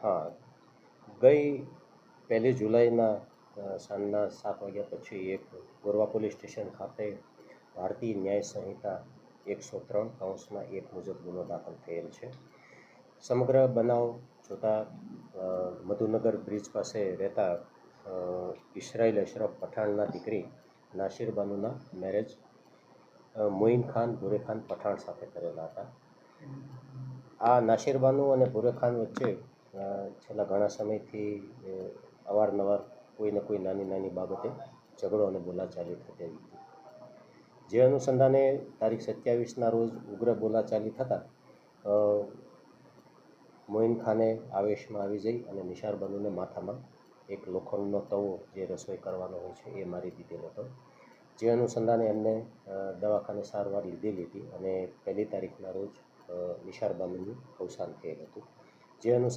હા, ગઈ 1 જુલાઈના સાંજના 7 વાગ્યા પછી એક ગોરવા પોલીસ સ્ટેશન ખાતે ભારતીય ન્યાય સંહિતા 103(1) મુજબ ગુનો દાખલ થયેલ છે. સમગ્ર બનાવ જોતા મધુનગર બ્રિજ પાસે રહેતા ઇસરાઇલ અશરફ પઠાણના દીકરી નાસિર બાનુના મેરેજ મોઇન ખાન ભુરે ખાન પઠાણ સાથે કરેલા હતા. આ નાસિર બાનુ અને ભુરે ખાન વચ્ચે છેલ્લા ઘણા સમયથી અવારનવાર કોઈને કોઈ નાની બાબતે ઝઘડો અને બોલાચાલી થતી હતી. જે અનુસંધાને તારીખ 27ના રોજ ઉગ્ર બોલાચાલી થતાં મોઇન ખાને આવેશમાં આવી જઈ અને નિસાર બાનુને માથામાં એક લોખંડનો તવો જે રસોઈ કરવાનો હોય છે એ મારી દીધેલો હતો. જે અનુસંધાને એમને દવાખાને સારવાર લીધેલી હતી અને 1 તારીખના રોજ નિસાર બાનુનું અવસાન થયેલ હતું. જે અનુસંધાને